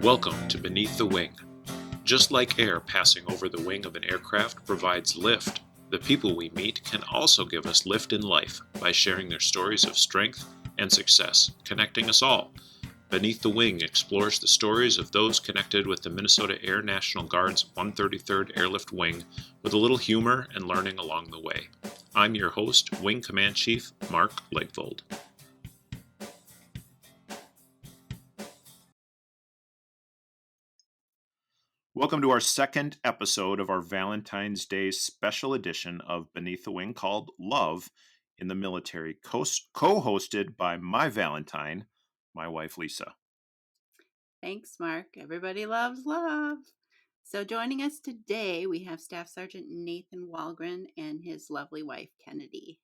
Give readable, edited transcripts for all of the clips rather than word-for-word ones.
Welcome to Beneath the Wing. Just like air passing over the wing of an aircraft provides lift, the people we meet can also give us lift in life by sharing their stories of strength and success, connecting us all. Beneath the Wing explores the stories of those connected with the Minnesota Air National Guard's 133rd Airlift Wing with a little humor and learning along the way. I'm your host, Wing Command Chief Mark Legvold. Welcome to our second episode of our Valentine's Day special edition of Beneath the Wing called Love in the Military, co-hosted by my Valentine, my wife Lisa. Thanks, Mark. Everybody loves love. So joining us today, we have Staff Sergeant Nathan Wallgren and his lovely wife, Kennidi.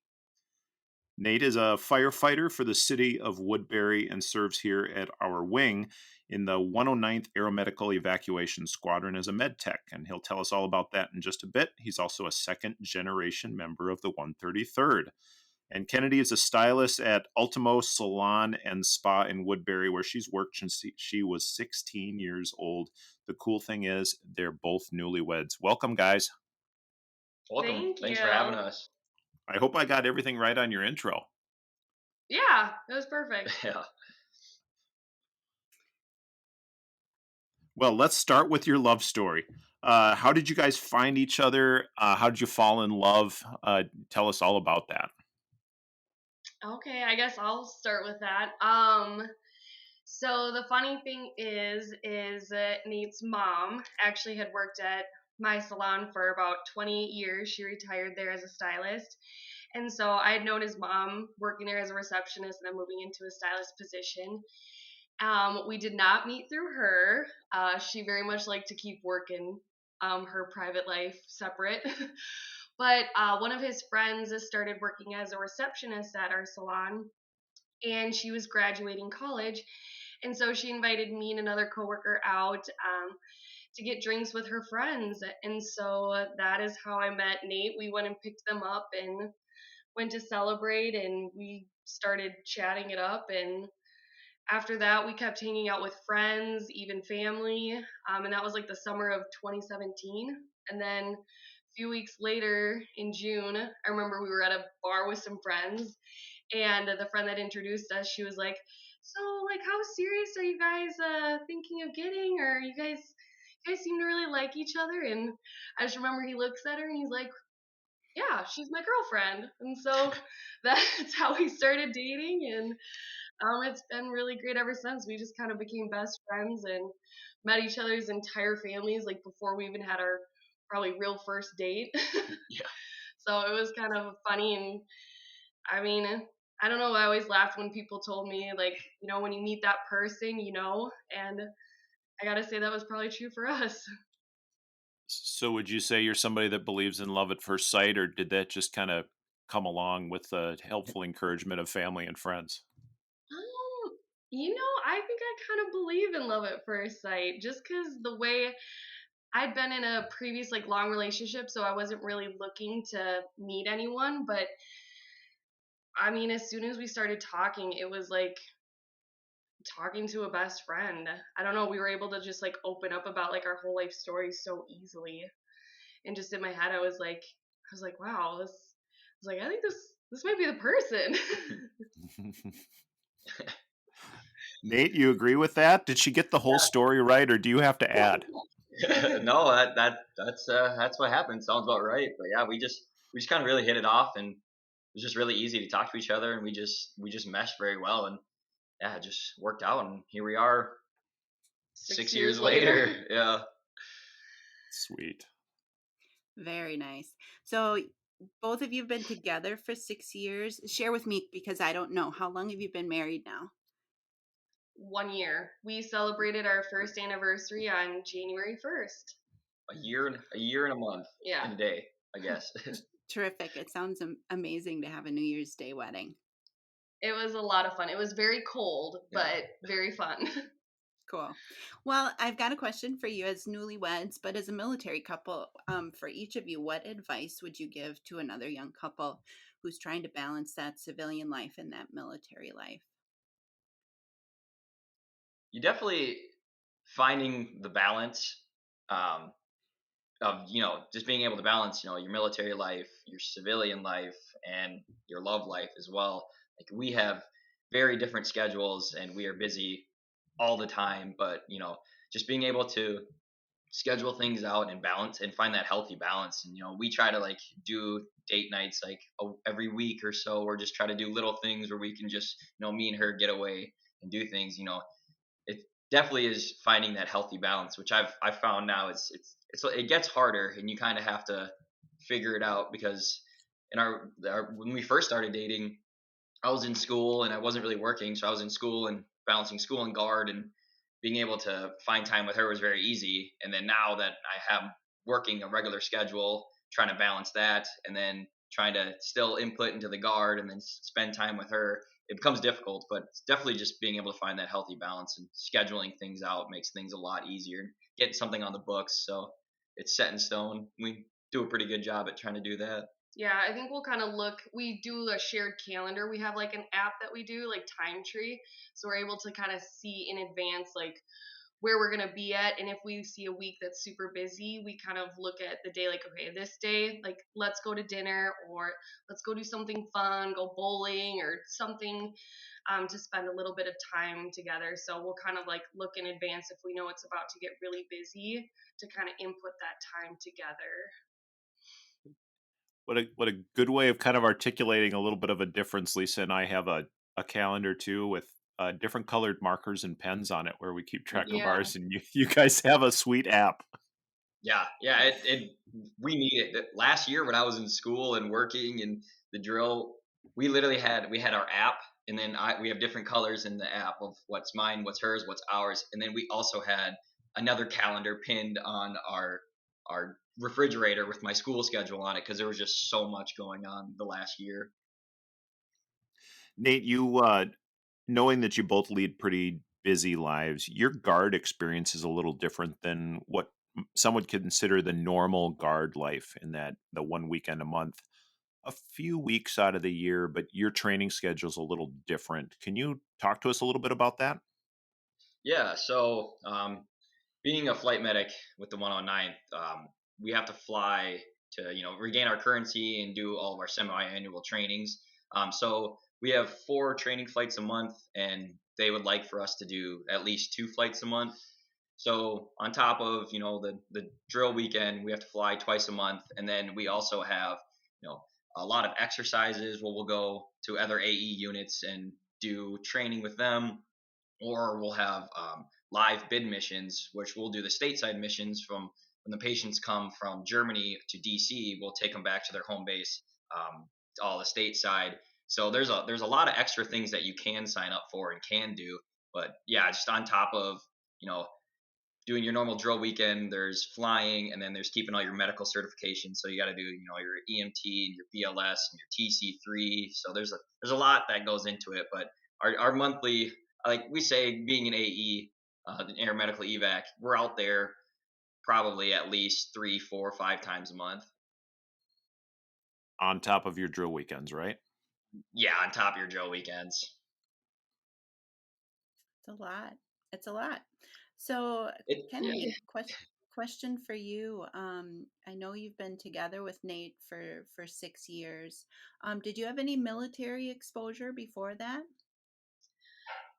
Nate is a firefighter for the city of Woodbury and serves here at our wing in the 109th Aeromedical Evacuation Squadron as a med tech, and he'll tell us all about that in just a bit. He's also a second-generation member of the 133rd. And Kennidi is a stylist at Ultimo Salon and Spa in Woodbury, where she's worked since she was 16 years old. The cool thing is they're both newlyweds. Welcome, guys. Welcome. Thanks for having us. I hope I got everything right on your intro. Yeah, it was perfect. Yeah. Well, let's start with your love story. How did you guys find each other? How did you fall in love? Tell us all about that. Okay, I guess I'll start with that. So the funny thing is Nate's mom actually had worked at my salon for about 28 years. She retired there as a stylist. And so I had known his mom working there as a receptionist and then moving into a stylist position. We did not meet through her. She very much liked to keep working her private life separate. But one of his friends started working as a receptionist at our salon, and she was graduating college. And so she invited me and another coworker out to get drinks with her friends. And so that is how I met Nate. We went and picked them up and went to celebrate, and we started chatting it up. And after that, we kept hanging out with friends, even family. And that was like the summer of 2017. And then a few weeks later in June, I remember we were at a bar with some friends, and the friend that introduced us, she was like, so like, how serious are you guys thinking of getting? Or you guys seem to really like each other? And I just remember he looks at her and he's like, yeah, she's my girlfriend. And so that's how we started dating, and it's been really great ever since. We just kind of became best friends and met each other's entire families like before we even had our probably real first date. Yeah. So it was kind of funny. And I mean, I don't know, I always laughed when people told me, like, you know, when you meet that person, you know, and I gotta say that was probably true for us. So would you say you're somebody that believes in love at first sight, or did that just kind of come along with the helpful encouragement of family and friends? You know, I think I kind of believe in love at first sight just because the way I'd been in a previous like long relationship, so I wasn't really looking to meet anyone. But I mean, as soon as we started talking, it was like talking to a best friend. I don't know, we were able to just like open up about like our whole life stories so easily. And just in my head, I was like, wow, I was like, I think this might be the person. Nate, you agree with that? Did she get the whole story right, or do you have to add? No, that's what happened. Sounds about right. But yeah, we just kind of really hit it off, and it was just really easy to talk to each other, and we just meshed very well, and yeah, it just worked out, and here we are, 6 years later. Yeah. Sweet. Very nice. So both of you have been together for 6 years. Share with me, because I don't know. How long have you been married now? 1 year. We celebrated our first anniversary on January 1st. A year and a month. Yeah. And a day, I guess. Terrific. It sounds amazing to have a New Year's Day wedding. It was a lot of fun. It was very cold, but very fun. Cool. Well, I've got a question for you as newlyweds, but as a military couple, for each of you, what advice would you give to another young couple who's trying to balance that civilian life and that military life? You definitely finding the balance, um, of just being able to balance your military life, your civilian life, and your love life as well. Like we have very different schedules and we are busy all the time, but just being able to schedule things out and balance and find that healthy balance. And we try to like do date nights like every week or so, or just try to do little things where we can just me and her get away and do things. It definitely is finding that healthy balance, which I've found now it gets harder, and you kind of have to figure it out because in our when we first started dating, I was in school and I wasn't really working, so I was in school and balancing school and guard, and being able to find time with her was very easy. And then now that I have working a regular schedule, trying to balance that, and then trying to still input into the guard and then spend time with her, it becomes difficult. But it's definitely just being able to find that healthy balance and scheduling things out makes things a lot easier. Getting something on the books, so it's set in stone. We do a pretty good job at trying to do that. Yeah, I think we'll kind of we do a shared calendar. We have like an app that we do, like Time Tree. So we're able to kind of see in advance, like where we're going to be at. And if we see a week that's super busy, we kind of look at the day, like, okay, this day, like, let's go to dinner, or let's go do something fun, go bowling or something, to spend a little bit of time together. So we'll kind of like look in advance if we know it's about to get really busy to kind of input that time together. What a good way of kind of articulating a little bit of a difference. Lisa and I have a calendar too with different colored markers and pens on it where we keep track of Yeah. ours. And you guys have a sweet app. Yeah. We need it. Last year when I was in school and working and the drill, we had our app, and then we have different colors in the app of what's mine, what's hers, what's ours, and then we also had another calendar pinned on our refrigerator with my school schedule on it because there was just so much going on the last year. Nate, knowing that you both lead pretty busy lives, your guard experience is a little different than what some would consider the normal guard life in that the one weekend a month, a few weeks out of the year, but your training schedule is a little different. Can you talk to us a little bit about that? Yeah, so being a flight medic with the 109th, we have to fly to regain our currency and do all of our semi-annual trainings. So we have 4 training flights a month, and they would like for us to do at least 2 flights a month. So on top of the drill weekend, we have to fly twice a month, and then we also have you know a lot of exercises where we'll go to other AE units and do training with them, or we'll have live bid missions, which we'll do the stateside missions from when the patients come from Germany to DC. We'll take them back to their home base, all the stateside. So there's a lot of extra things that you can sign up for and can do. But yeah, just on top of you know doing your normal drill weekend, there's flying, and then there's keeping all your medical certifications. So you got to do your EMT and your BLS and your TC3. So there's a lot that goes into it. But our monthly, like we say, being an AE, an aeromedical evac, we're out there probably at least 3, 4, 5 times a month. On top of your drill weekends, right? Yeah, on top of your drill weekends. It's a lot. It's a lot. So, Yeah. Kennedy, question for you. I know you've been together with Nate for 6 years. Did you have any military exposure before that?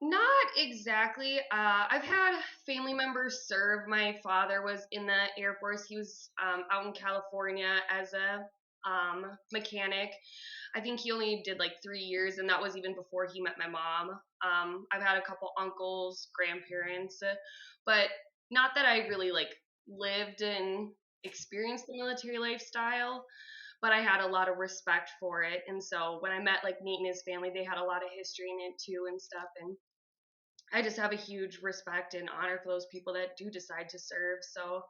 Not exactly. I've had family members serve. My father was in the Air Force. He was out in California as a mechanic. I think he only did like 3 years, and that was even before he met my mom. I've had a couple uncles, grandparents, but not that I really like lived and experienced the military lifestyle. But I had a lot of respect for it, and so when I met like Nate and his family, they had a lot of history in it too and stuff, and I just have a huge respect and honor for those people that do decide to serve. So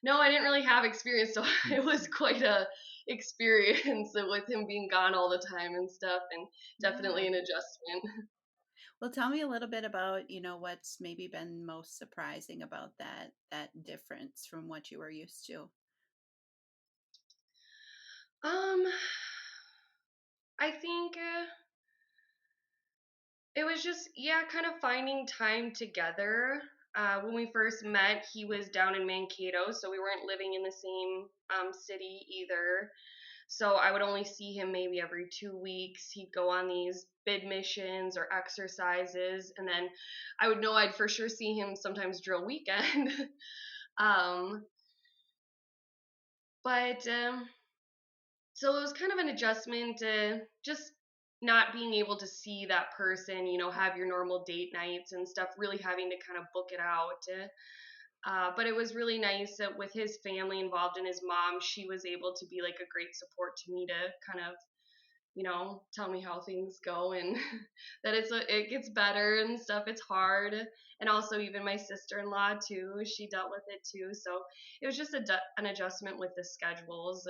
no, I didn't really have experience, so it was quite a experience with him being gone all the time and stuff, and Yeah. definitely an adjustment. Well, tell me a little bit about, what's maybe been most surprising about that difference from what you were used to. Um, I think it was just, yeah, kind of finding time together. When we first met, he was down in Mankato, so we weren't living in the same city either. So I would only see him maybe every 2 weeks. He'd go on these bid missions or exercises, and then I would know I'd for sure see him sometimes drill weekend. um, but So it was kind of an adjustment to just not being able to see that person, have your normal date nights and stuff, really having to kind of book it out. But it was really nice that with his family involved and his mom, she was able to be like a great support to me to kind of tell me how things go and that it gets better and stuff. It's hard. And also even my sister-in-law too, she dealt with it too. So it was just an adjustment with the schedules,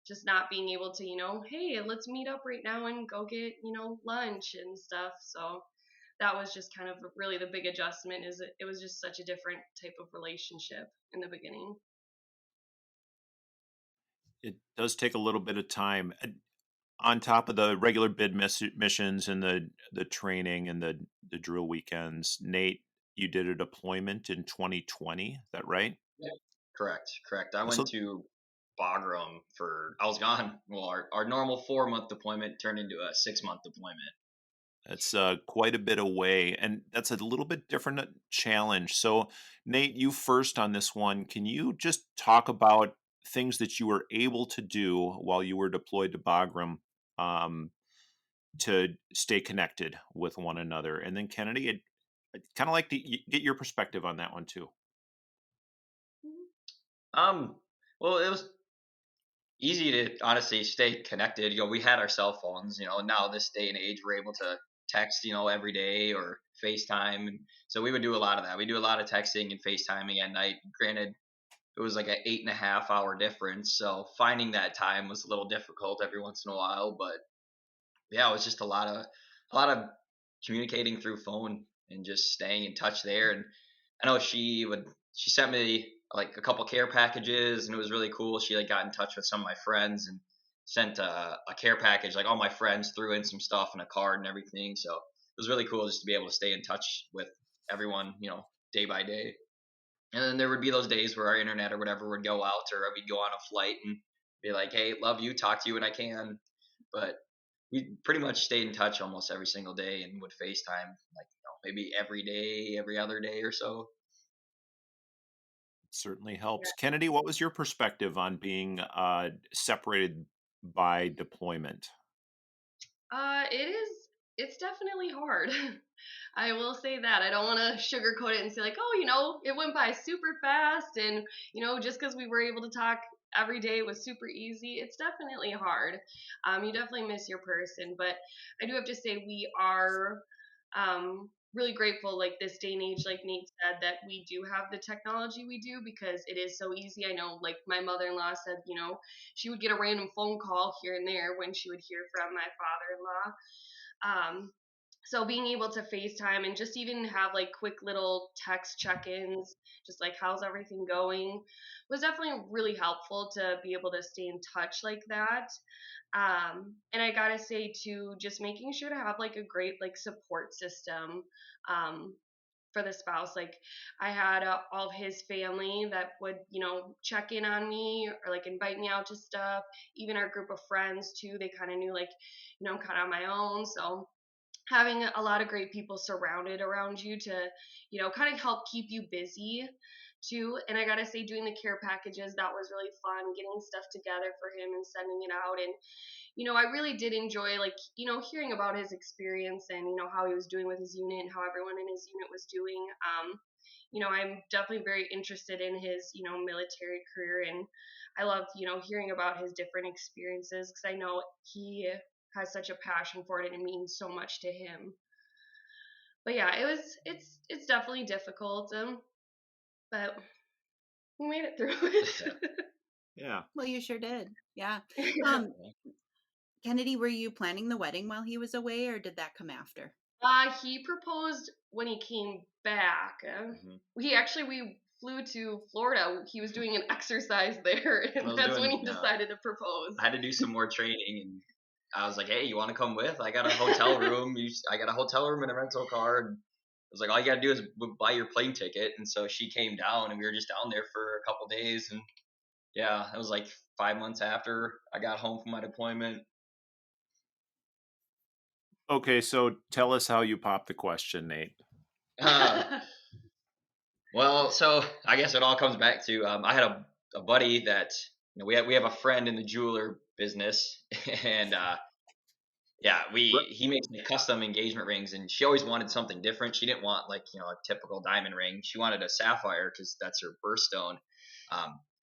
just not being able to, hey, let's meet up right now and go get, lunch and stuff. So that was just kind of really the big adjustment is it was just such a different type of relationship in the beginning. It does take a little bit of time. On top of the regular missions and the training and the drill weekends, Nate, you did a deployment in 2020. Is that right? Yeah. Correct. I went So to Bagram I was gone. Well, our normal 4-month deployment turned into a 6-month deployment. that's quite a bit away, and that's a little bit different challenge. So, Nate, you first on this one. Can you just talk about things that you were able to do while you were deployed to Bagram um, to stay connected with one another? And then, Kennedy, I'd kind of like to get your perspective on that one too. Um, well, it was easy to honestly stay connected. We had our cell phones, now this day and age, we're able to text, every day or FaceTime. And so we would do a lot of that. We do a lot of texting and FaceTiming at night. Granted, it was like an 8.5 hour difference. So finding that time was a little difficult every once in a while, but yeah, it was just a lot of communicating through phone and just staying in touch there. And I know she sent me like a couple care packages, and it was really cool. She like got in touch with some of my friends and sent a care package. Like all my friends threw in some stuff and a card and everything. So it was really cool just to be able to stay in touch with everyone, day by day. And then there would be those days where our internet or whatever would go out, or we'd go on a flight and be like, "Hey, love you, talk to you when I can." But we pretty much stayed in touch almost every single day and would FaceTime like maybe every day, every other day or so. It certainly helps. Kennedy, what was your perspective on being separated by deployment? It's definitely hard. I will say that. I don't want to sugarcoat it and say like, oh, it went by super fast and, just because we were able to talk every day was super easy. It's definitely hard. You definitely miss your person, but I do have to say we are really grateful like this day and age, like Nate said, that we do have the technology we do because it is so easy. I know like my mother-in-law said, she would get a random phone call here and there when she would hear from my father-in-law. So being able to FaceTime and just even have like quick little text check-ins, just like how's everything going, was definitely really helpful to be able to stay in touch like that. And I gotta say too, just making sure to have like a great like support system. Um, for the spouse, like I had all of his family that would check in on me or like invite me out to stuff. Even our group of friends too, they kind of knew like I'm kind of on my own. So having a lot of great people surrounded around you to kind of help keep you busy too. And I gotta say, doing the care packages, that was really fun, getting stuff together for him and sending it out. And I really did enjoy like hearing about his experience and how he was doing with his unit and how everyone in his unit was doing. I'm definitely very interested in his military career, and I love hearing about his different experiences because I know he has such a passion for it and it means so much to him. But yeah, it's definitely difficult, but we made it through it. Yeah. Well, you sure did. Yeah. Um, Kennedy, were you planning the wedding while he was away, or did that come after? He proposed when he came back. Hmm. We flew to Florida. He was doing an exercise there, I and was that's when doing, he decided to propose. I had to do some more training, and I was like, "Hey, you want to come with? I got a hotel room. I got a hotel room and a rental car." was like, all you gotta do is buy your plane ticket. And so she came down, and we were just down there for a couple days. And yeah, it was like 5 months after I got home from my deployment. Okay, so tell us how you popped the question, Nate. Uh, well, so I guess it all comes back to I had a buddy that we have a friend in the jeweler business, and yeah, he makes like custom engagement rings, and she always wanted something different. She didn't want like a typical diamond ring. She wanted a sapphire because that's her birthstone.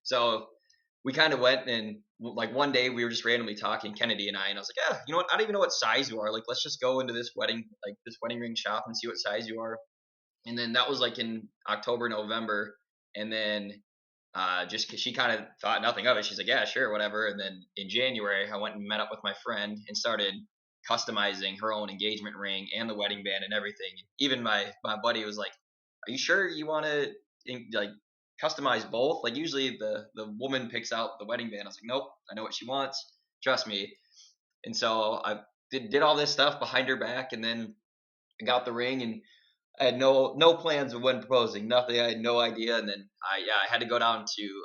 So we kind of went, and like one day we were just randomly talking, Kennedy and I, and I was like, yeah, you know what? I don't even know what size you are. Like, let's just go into this wedding ring shop and see what size you are. And then that was like in October, November, and then just because she kind of thought nothing of it, she's like, yeah, sure, whatever. And then in January, I went and met up with my friend and started customizing her own engagement ring and the wedding band and everything. Even my buddy was like, are you sure you want to like customize both? Like usually the woman picks out the wedding band. I was like, nope, I know what she wants, trust me. And so I did all this stuff behind her back, and then I got the ring, and I had no plans of when proposing, nothing. I had no idea. And then I had to go down to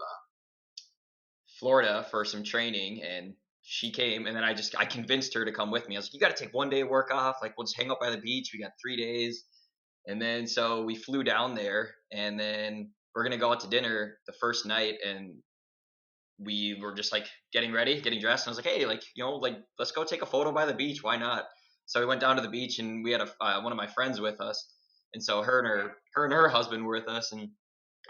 Florida for some training, and she came, and then I convinced her to come with me. I was like, you got to take one day of work off. Like, we'll just hang out by the beach. We got 3 days. And then so we flew down there, and then we're gonna go out to dinner the first night, and we were just like getting ready, getting dressed. And I was like, hey, like like let's go take a photo by the beach. Why not? So we went down to the beach, and we had one of my friends with us, and so her and her husband were with us, and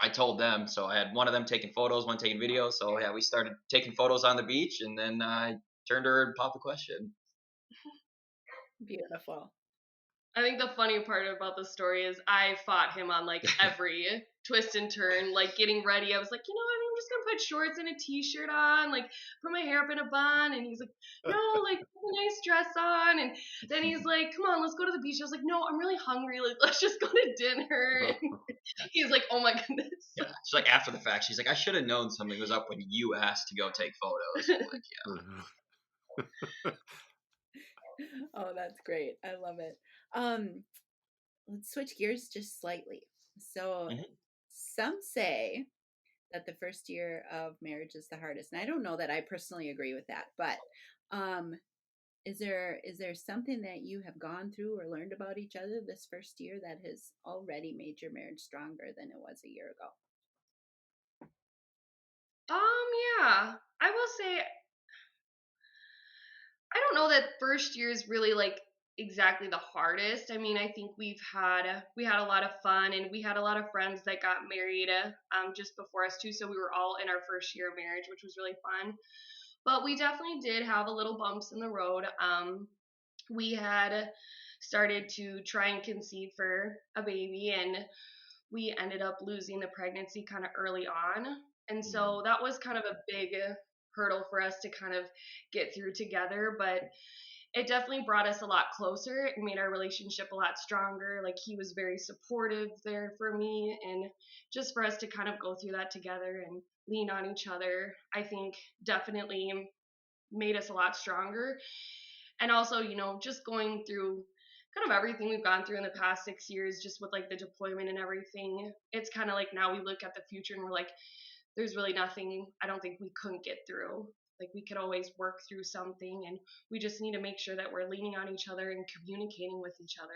I told them. So I had one of them taking photos, one taking videos. So yeah, we started taking photos on the beach, and then I turned her and popped the question. Beautiful. I think the funny part about the story is I fought him on like every twist and turn, like getting ready. I was like, I'm just gonna put shorts and a t-shirt on, like put my hair up in a bun. And he's like, no, like put a nice dress on. And then he's like, come on, let's go to the beach. I was like, no, I'm really hungry. Like, let's just go to dinner. And he's like, oh my goodness. Yeah, she's like after the fact, she's like, I should have known something was up when you asked to go take photos. I'm like, yeah. Oh, that's great. I love it. Um, let's switch gears just slightly. So Mhm. some say that the first year of marriage is the hardest. And I don't know that I personally agree with that, but um is there something that you have gone through or learned about each other this first year that has already made your marriage stronger than it was a year ago? Yeah, I will say I don't know that first year is really like exactly the hardest. I mean, I think we had a lot of fun, and we had a lot of friends that got married just before us too. So we were all in our first year of marriage, which was really fun. But we definitely did have a little bumps in the road. We had started to try and conceive for a baby, and we ended up losing the pregnancy kind of early on. And so that was kind of a big hurdle for us to kind of get through together. But it definitely brought us a lot closer. It made our relationship a lot stronger. Like, he was very supportive there for me. And just for us to kind of go through that together and lean on each other, I think definitely made us a lot stronger. And also, just going through kind of everything we've gone through in the past 6 years, just with like the deployment and everything, it's kind of like now we look at the future and we're like, there's really nothing I don't think we couldn't get through. Like, we could always work through something, and we just need to make sure that we're leaning on each other and communicating with each other.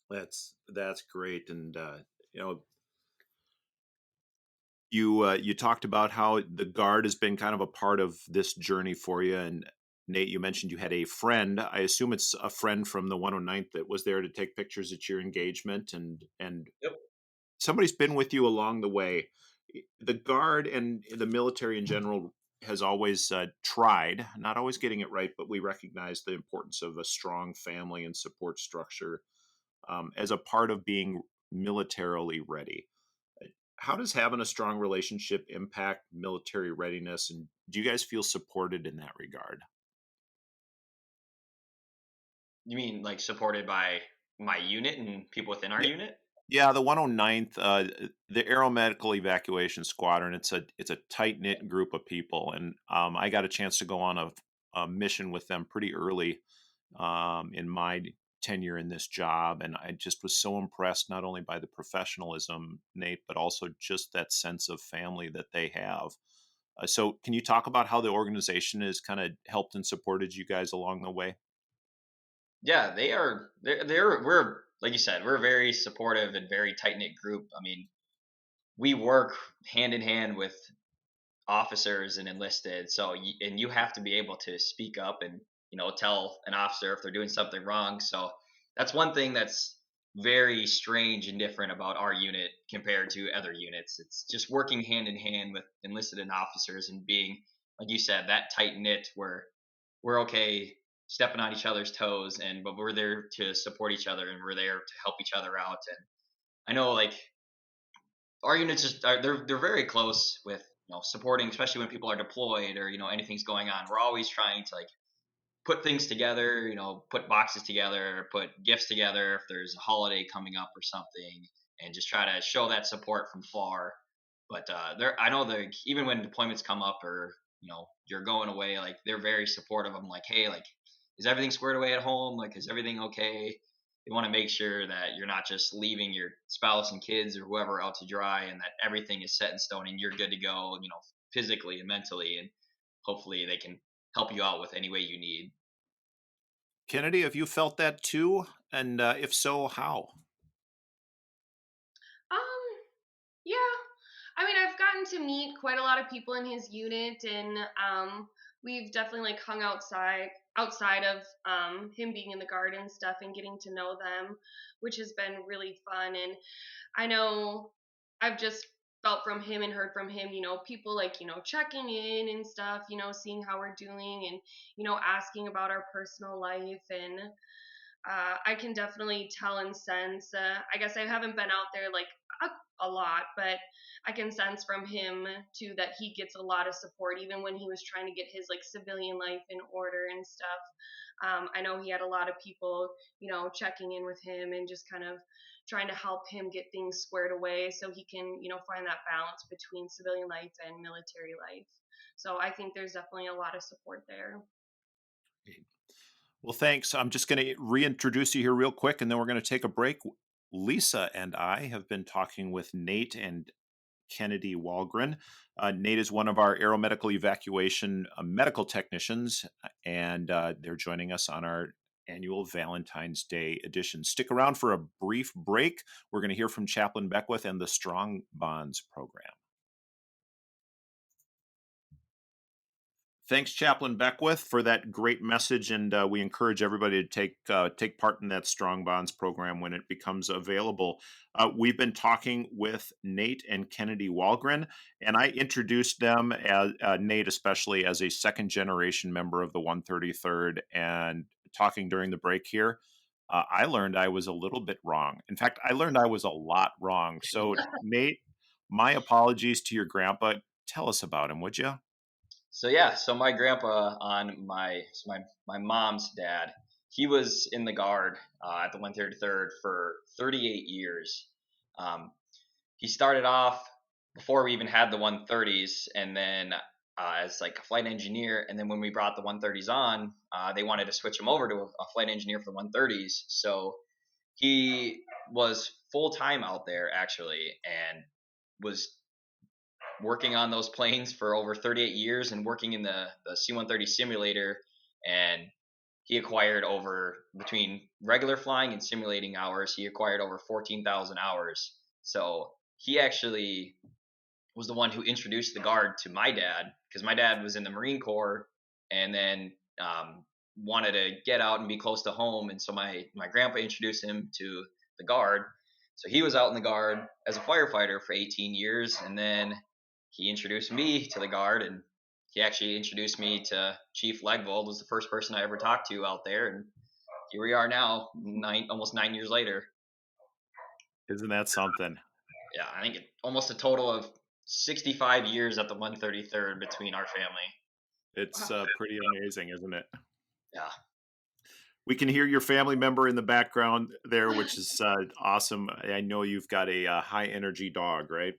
That's great. And you know, you talked about how the guard has been kind of a part of this journey for you. And Nate, you mentioned you had a friend. I assume it's a friend from the 109th that was there to take pictures at your engagement, and Yep. somebody's been with you along the way. The guard and the military in general has always tried, not always getting it right, but we recognize the importance of a strong family and support structure as a part of being militarily ready. How does having a strong relationship impact military readiness, and do you guys feel supported in that regard? You mean like supported by my unit and people within our Yeah, unit? yeah, the 109th, the Aeromedical Evacuation Squadron. It's a tight knit group of people, and I got a chance to go on a mission with them pretty early in my tenure in this job, and I just was so impressed not only by the professionalism, Nate, but also just that sense of family that they have. So, can you talk about how the organization has kind of helped and supported you guys along the way? Yeah, they are. We're like you said, we're a very supportive and very tight knit group. I mean, we work hand in hand with officers and enlisted. So and you have to be able to speak up and tell an officer if they're doing something wrong. So that's one thing that's very strange and different about our unit compared to other units. It's just working hand in hand with enlisted and officers and being, like you said, that tight knit where we're okay stepping on each other's toes, and but we're there to support each other and we're there to help each other out. And I know like our units just are, they're very close with supporting, especially when people are deployed or anything's going on. We're always trying to like put things together, put boxes together, put gifts together if there's a holiday coming up or something, and just try to show that support from far. But I know that even when deployments come up or you're going away, like they're very supportive. I'm like, hey, like, is everything squared away at home? Like, is everything okay? They want to make sure that you're not just leaving your spouse and kids or whoever out to dry, and that everything is set in stone and you're good to go, physically and mentally, and hopefully they can help you out with any way you need. Kennedy, have you felt that too? And if so, how? Um, yeah. I mean, I've gotten to meet quite a lot of people in his unit, and we've definitely like hung outside of him being in the guard and stuff, and getting to know them, which has been really fun. And I know I've just felt from him and heard from him, people like, checking in and stuff, seeing how we're doing, and, asking about our personal life. And I can definitely tell and sense, I guess I haven't been out there like a lot, but I can sense from him too that he gets a lot of support, even when he was trying to get his like civilian life in order and stuff. I know he had a lot of people, checking in with him and just kind of trying to help him get things squared away so he can, find that balance between civilian life and military life. So I think there's definitely a lot of support there. Well, thanks. I'm just going to reintroduce you here real quick, and then we're going to take a break. Lisa and I have been talking with Nate and Kennedy Wallgren. Nate is one of our aeromedical evacuation medical technicians, and they're joining us on our annual Valentine's Day edition. Stick around for a brief break. We're going to hear from Chaplain Beckwith and the Strong Bonds program. Thanks, Chaplain Beckwith, for that great message, and we encourage everybody to take part in that Strong Bonds program when it becomes available. We've been talking with Nate and Kennedy Wallgren, and I introduced them as Nate, especially as a second generation member of the 133rd. And talking during the break here, I learned I was a little bit wrong. In fact, I learned I was a lot wrong. So, Nate, my apologies to your grandpa. Tell us about him, would you? So yeah, so my grandpa on my mom's dad, he was in the guard at the 133rd for 38 years. Um, he started off before we even had the 130s, and then as like a flight engineer. And then when we brought the 130s on, they wanted to switch him over to a flight engineer for the 130s. So he was full time out there actually, and was working on those planes for over 38 years and working in the C-130 simulator. And he acquired over, between regular flying and simulating hours, he acquired over 14,000 hours. So he actually was the one who introduced the guard to my dad, because my dad was in the Marine Corps and then wanted to get out and be close to home. And so my grandpa introduced him to the guard. So he was out in the guard as a firefighter for 18 years. And then he introduced me to the guard, and he actually introduced me to Chief Legvold, was the first person I ever talked to out there. And here we are now, almost 9 years later. Isn't that something? Yeah, I think almost a total of 65 years at the 133rd between our family. It's pretty amazing, isn't it? Yeah. We can hear your family member in the background there, which is awesome. I know you've got a high energy dog, right?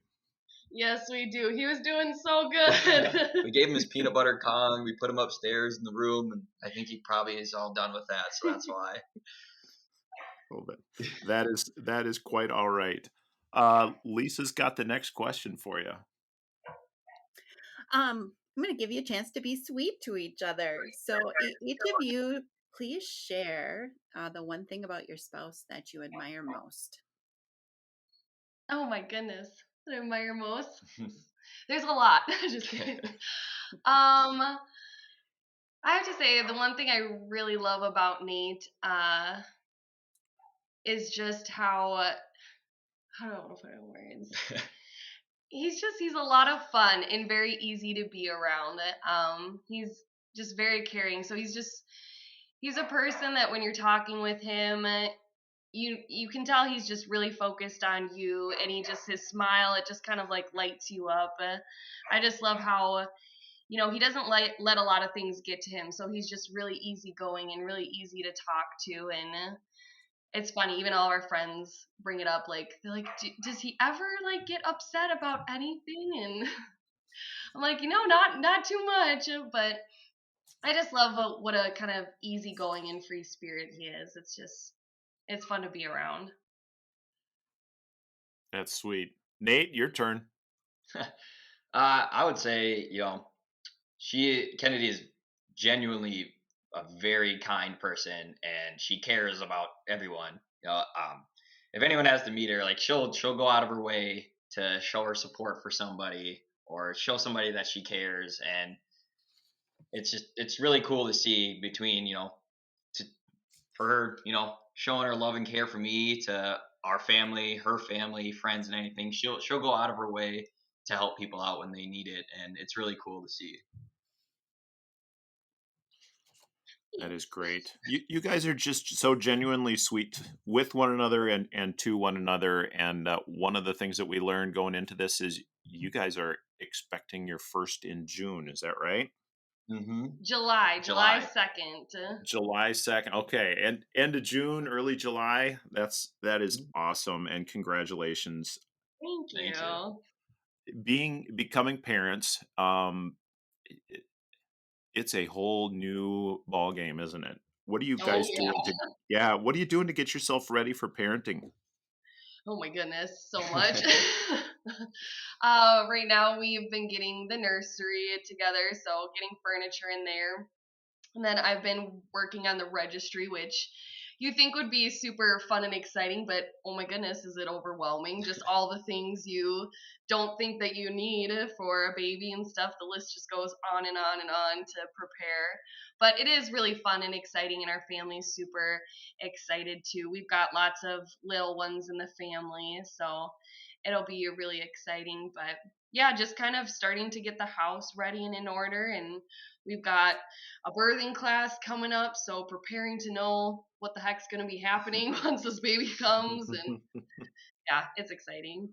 Yes, we do. He was doing so good. We gave him his peanut butter Kong. We put him upstairs in the room, and I think he probably is all done with that, so that's why. Oh, but that is quite all right. Lisa's got the next question for you. I'm going to give you a chance to be sweet to each other. So each of you, please share the one thing about your spouse that you admire most. Oh my goodness. What I admire most? There's a lot. Just kidding. I have to say the one thing I really love about Nate is just how do I want to put it in words? He's a lot of fun and very easy to be around. He's just very caring. So he's a person that when you're talking with him, you can tell he's just really focused on you, and his smile, it just kind of like lights you up. I just love how he doesn't let a lot of things get to him, so he's just really easygoing and really easy to talk to. And it's funny, even all our friends bring it up, like they're like, does he ever like get upset about anything? And I'm like, not too much, but I just love what a kind of easygoing and free spirit he is. It's fun to be around. That's sweet. Nate, your turn. I would say, Kennedy is genuinely a very kind person, and she cares about everyone. If anyone has to meet her, like she'll go out of her way to show her support for somebody or show somebody that she cares, and it's really cool to see between to, for her showing her love and care for me to our family, her family, friends, and anything. She'll go out of her way to help people out when they need it, and it's really cool to see. That is great. You guys are just so genuinely sweet with one another and to one another. And one of the things that we learned going into this is you guys are expecting your first in June. Is that right? Mm-hmm. July 2nd. July 2nd. Okay. And end of June, early July. That is Mhm. awesome. And congratulations. Thank Thank you. you. Becoming parents. It, it's a whole new ball game, isn't it? What are you Oh guys yeah. doing yeah, what are you doing to get yourself ready for parenting? Oh my goodness, so much. Right now we've been getting the nursery together, so getting furniture in there. And then I've been working on the registry, which you think would be super fun and exciting, but oh my goodness, is it overwhelming? Just all the things you don't think that you need for a baby and stuff. The list just goes on and on and on to prepare. But it is really fun and exciting, and our family's super excited too. We've got lots of little ones in the family, so it'll be really exciting. But yeah, just kind of starting to get the house ready and in order, and we've got a birthing class coming up, so preparing to know what the heck's going to be happening once this baby comes. And yeah, it's exciting.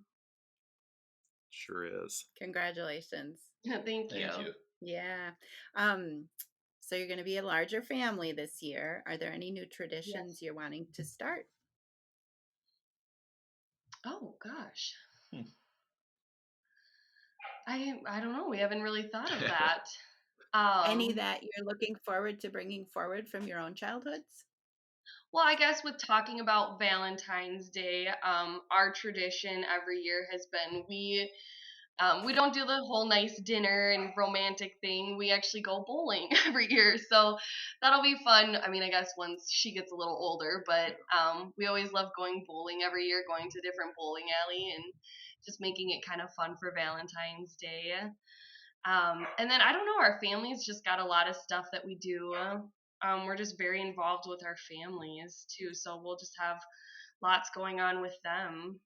Sure is. Congratulations. Thank you. Thank you. Yeah. Um, so you're going to be a larger family this year. Are there any new traditions Yes. you're wanting to start? Oh gosh, Hmm. I don't know. We haven't really thought of that. Any Um, that you're looking forward to bringing forward from your own childhoods? well, I guess with talking about Valentine's Day, our tradition every year has been we don't do the whole nice dinner and romantic thing. We actually go bowling every year. So that'll be fun. I mean, I guess once she gets a little older, but we always love going bowling every year, going to different bowling alley and just making it kind of fun for Valentine's Day. And then I don't know, our family's just got a lot of stuff that we do. We're just very involved with our families too. So we'll just have lots going on with them.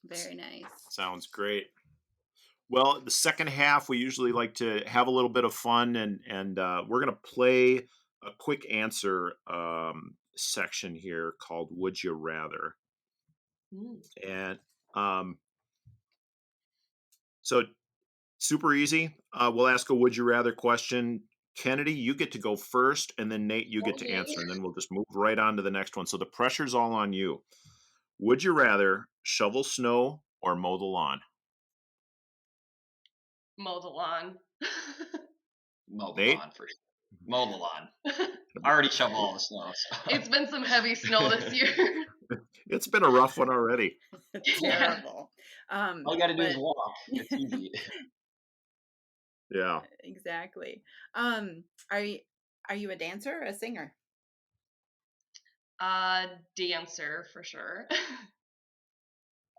Very nice. Sounds great. Well, the second half we usually like to have a little bit of fun, and we're gonna play a quick answer section here called "Would You Rather," Mm. and um, so super easy. We'll ask a "Would you rather" question. Kennedy, you get to go first, and then Nate, you get to Okay. answer, and then we'll just move right on to the next one. So the pressure's all on you. Would you rather shovel snow or mow the lawn? Mow the lawn. Mow the Nate? lawn first. Mow the lawn. Already shoveled all the snow. So. It's been some heavy snow this year. It's been a rough one already. Yeah. Terrible. All you got to do is But walk. It's easy. Yeah. exactly. Are you a dancer or a singer? Dancer for sure.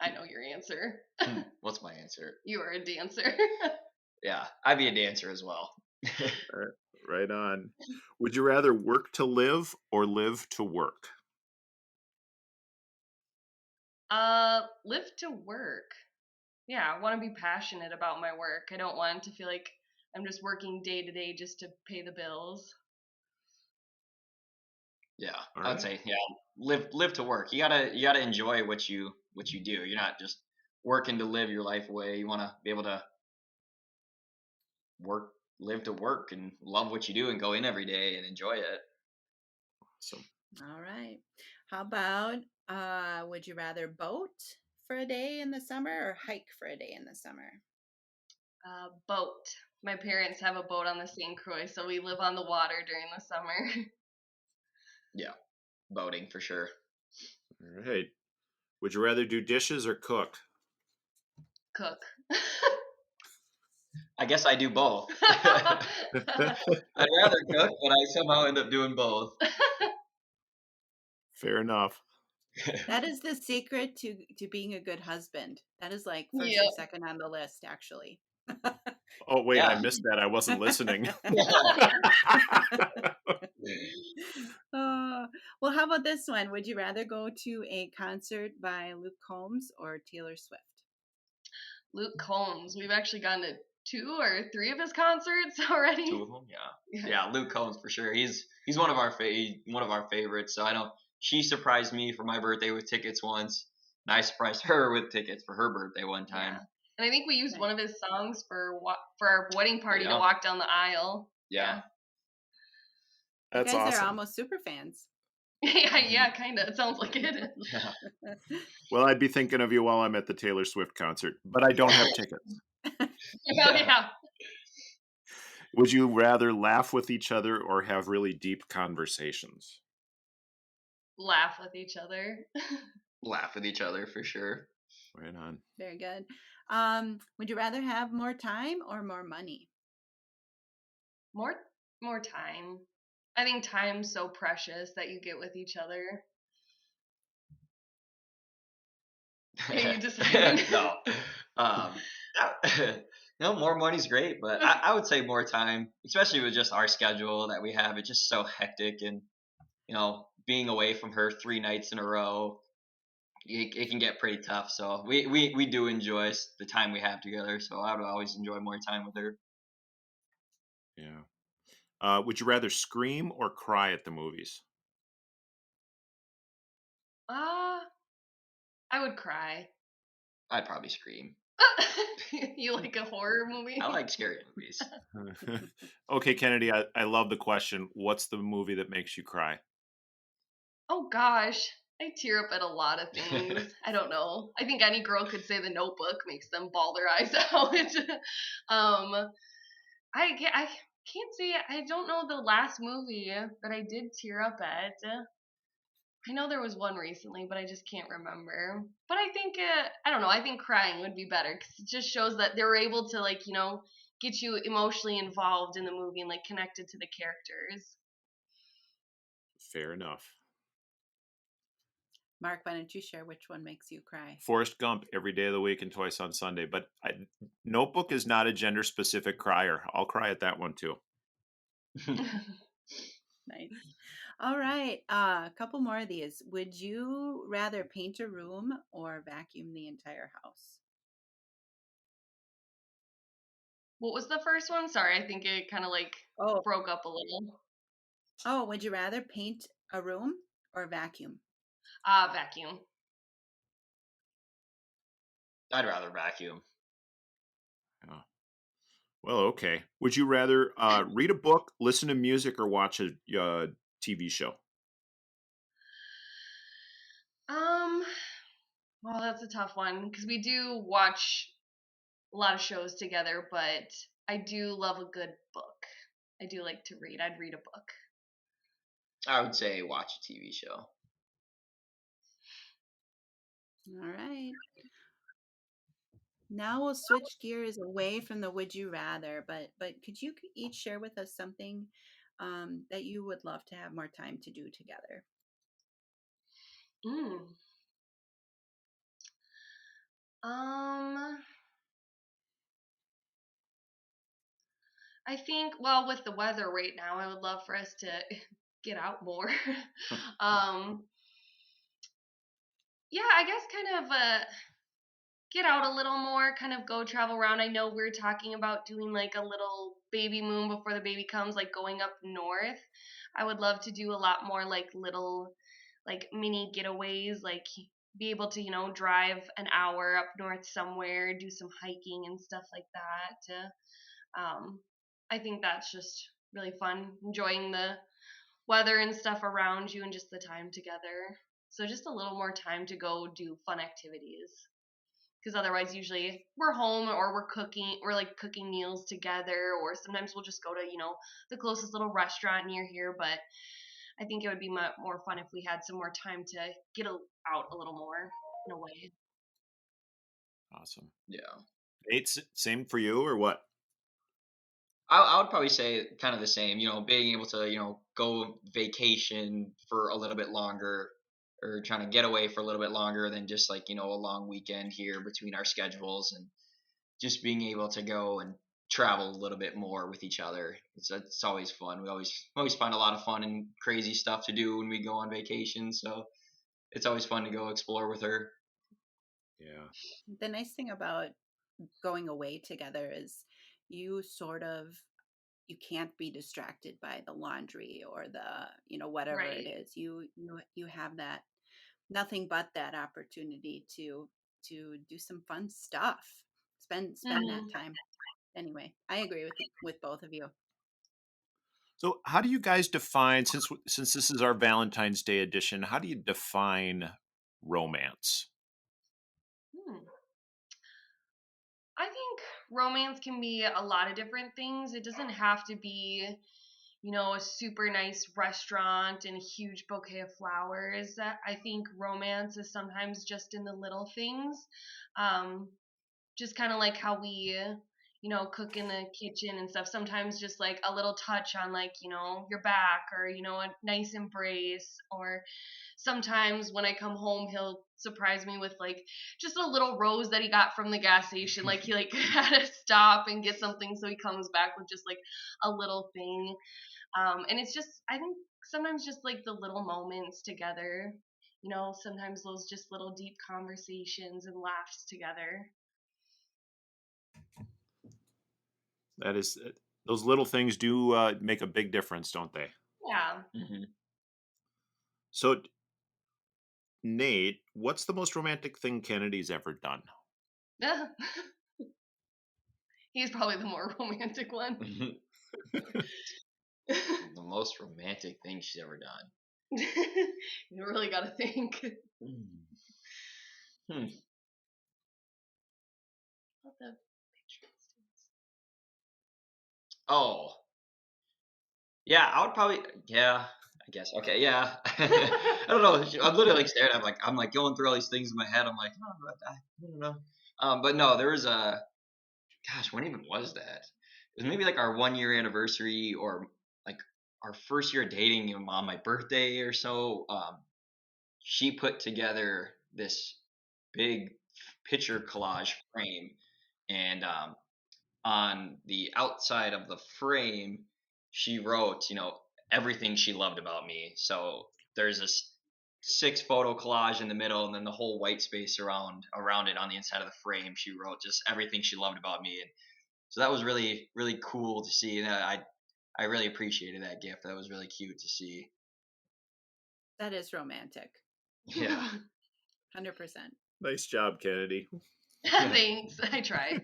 I know your answer. What's my answer? You are a dancer. Yeah, I'd be a dancer as well. Right on. Would you rather work to live or live to work? Live to work. Yeah, I want to be passionate about my work. I don't want to feel like I'm just working day to day just to pay the bills. Yeah, All I would right. say live to work. You gotta enjoy what you do. You're not just working to live your life away. You want to be able to live to work, and love what you do, and go in every day and enjoy it. Awesome. All right. How about would you rather boat for a day in the summer or hike for a day in the summer? Boat. My parents have a boat on the St. Croix, so we live on the water during the summer. Yeah, boating for sure. All right. Would you rather do dishes or cook? Cook. I guess I do both. I'd rather cook, but I somehow end up doing both. Fair enough. That is the secret to being a good husband. That is like first or Yep. second on the list, actually. Oh, wait, I Yeah. missed that. I wasn't listening. Well, how about this one? Would you rather go to a concert by Luke Combs or Taylor Swift? Luke Combs. We've actually gone to 2 or 3 of his concerts already. 2 of them, yeah. Yeah, Luke Combs for sure. He's one of our favorites. So I know she surprised me for my birthday with tickets once, and I surprised her with tickets for her birthday one time. Yeah. And I think we used Nice. one of his songs for our wedding party to Yeah. walk down the aisle. Yeah. That's you guys awesome. are almost super fans. Yeah, kind of. It sounds like it. Yeah. Well, I'd be thinking of you while I'm at the Taylor Swift concert, but I don't have tickets. Yeah. Would you rather laugh with each other or have really deep conversations? Laugh with each other. Laugh with each other for sure. Right on. Very good. Would you rather have more time or more money? More time. I think time's so precious that you get with each other. Are you deciding? No. No, more money's great, but I would say more time, especially with just our schedule that we have. It's just so hectic, and being away from her 3 nights in a row, it can get pretty tough. So we do enjoy the time we have together. So I would always enjoy more time with her. Yeah. Would you rather scream or cry at the movies? I would cry. I'd probably scream. You like a horror movie? I like scary movies. Okay, Kennedy, I love the question. What's the movie that makes you cry? Oh gosh, I tear up at a lot of things. I don't know. I think any girl could say The Notebook makes them bawl their eyes out. I can't say. I don't know the last movie that I did tear up at. I know there was one recently, but I just can't remember. But I think I don't know. I think crying would be better because it just shows that they were able to get you emotionally involved in the movie and connected to the characters. Fair enough. Mark, why don't you share which one makes you cry? Forrest Gump every day of the week and twice on Sunday. But Notebook is not a gender-specific crier. I'll cry at that one too. Nice. All right. A couple more of these. Would you rather paint a room or vacuum the entire house? What was the first one? Sorry, I think it kind of broke up a little. Oh, would you rather paint a room or vacuum? Vacuum. I'd rather vacuum. Yeah. Well, okay. Would you rather read a book, listen to music, or watch a TV show? Well, that's a tough one because we do watch a lot of shows together, but I do love a good book. I do like to read. I'd read a book. I would say watch a TV show. All right. Now we'll switch gears away from the would you rather, but could you each share with us something that you would love to have more time to do together? Mm. I think, well, with the weather right now, I would love for us to get out more. um, yeah, I guess kind of get out a little more, kind of go travel around. I know we're talking about doing like a little baby moon before the baby comes, like going up north. I would love to do a lot more like little, like mini getaways, like be able to, drive an hour up north somewhere, do some hiking and stuff like that. I think that's just really fun, enjoying the weather and stuff around you and just the time together. So just a little more time to go do fun activities. Because otherwise, usually we're home or we're like cooking meals together, or sometimes we'll just go to, the closest little restaurant near here. But I think it would be more fun if we had some more time to get out a little more in a way. Awesome. Yeah. Nate, same for you or what? I would probably say kind of the same, being able to, go vacation for a little bit longer or trying to get away for a little bit longer than just like, a long weekend here between our schedules, and just being able to go and travel a little bit more with each other. It's always fun. We always find a lot of fun and crazy stuff to do when we go on vacation. So it's always fun to go explore with her. Yeah. The nice thing about going away together is you sort of you can't be distracted by the laundry or the whatever it Right. is. You have that nothing but that opportunity to do some fun stuff. Spend that Mm. time. Anyway, I agree with both of you. So, how do you guys define, since this is our Valentine's Day edition, how do you define romance? Hmm. I think romance can be a lot of different things. It doesn't have to be, a super nice restaurant and a huge bouquet of flowers. I think romance is sometimes just in the little things. Um, just kind of like how we, cook in the kitchen and stuff. Sometimes just like a little touch on like, your back, or, a nice embrace, or sometimes when I come home, he'll surprise me with like just a little rose that he got from the gas station. Like he like had to stop and get something, so he comes back with just like a little thing. And it's just, I think sometimes just like the little moments together. Sometimes those just little deep conversations and laughs together. That is, those little things do make a big difference, don't they? Yeah. Mm-hmm. So, Nate, what's the most romantic thing Kennedy's ever done? He's probably the more romantic one. The most romantic thing she's ever done. You really got to think. Hmm. Oh, yeah, I would probably, yeah, I guess. Okay, yeah. I don't know. I'm literally like staring. I'm like going through all these things in my head. I'm like, oh, I don't know. But no, there was gosh, when even was that? It was maybe like our 1 year anniversary, or like our first year dating, on my birthday or so. She put together this big picture collage frame, and on the outside of the frame, she wrote, everything she loved about me. So there's this 6 photo collage in the middle, and then the whole white space around it on the inside of the frame. She wrote just everything she loved about me, and so that was really really cool to see, and I really appreciated that gift. That was really cute to see. That is romantic. Yeah. 100%. Nice job, Kennedy. Thanks. I try.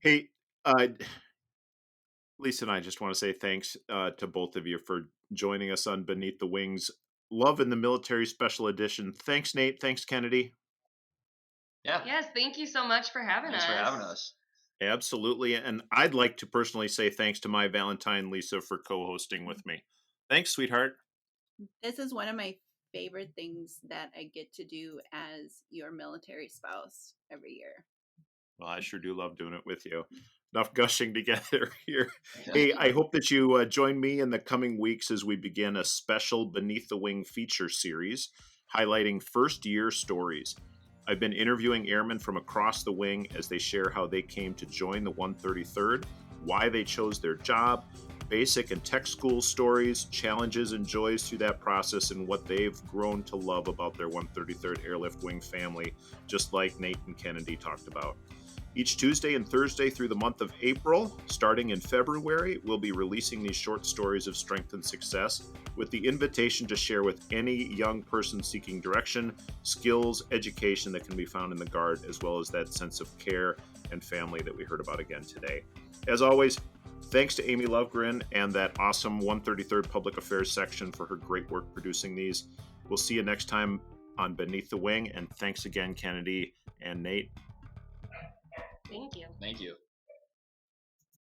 Hey, Lisa and I just want to say thanks to both of you for joining us on Beneath the Wings Love in the Military Special Edition. Thanks, Nate. Thanks, Kennedy. Yeah. Yes, thank you so much for having Thanks us. for having us. Absolutely. And I'd like to personally say thanks to my Valentine, Lisa, for co hosting with me. Thanks, sweetheart. This is one of my favorite things that I get to do as your military spouse every year. Well, I sure do love doing it with you. Enough gushing together here. Hey, I hope that you join me in the coming weeks as we begin a special Beneath the Wing feature series highlighting first year stories. I've been interviewing airmen from across the wing as they share how they came to join the 133rd, why they chose their job, basic and tech school stories, challenges and joys through that process, and what they've grown to love about their 133rd Airlift Wing family, just like Nate and Kennedy talked about. Each Tuesday and Thursday through the month of April, starting in February, we'll be releasing these short stories of strength and success with the invitation to share with any young person seeking direction, skills, education that can be found in the Guard, as well as that sense of care and family that we heard about again today. As always, thanks to Amy Lovegren and that awesome 133rd Public Affairs section for her great work producing these. We'll see you next time on Beneath the Wing, and thanks again, Kennedy and Nate. Thank you. Thank you.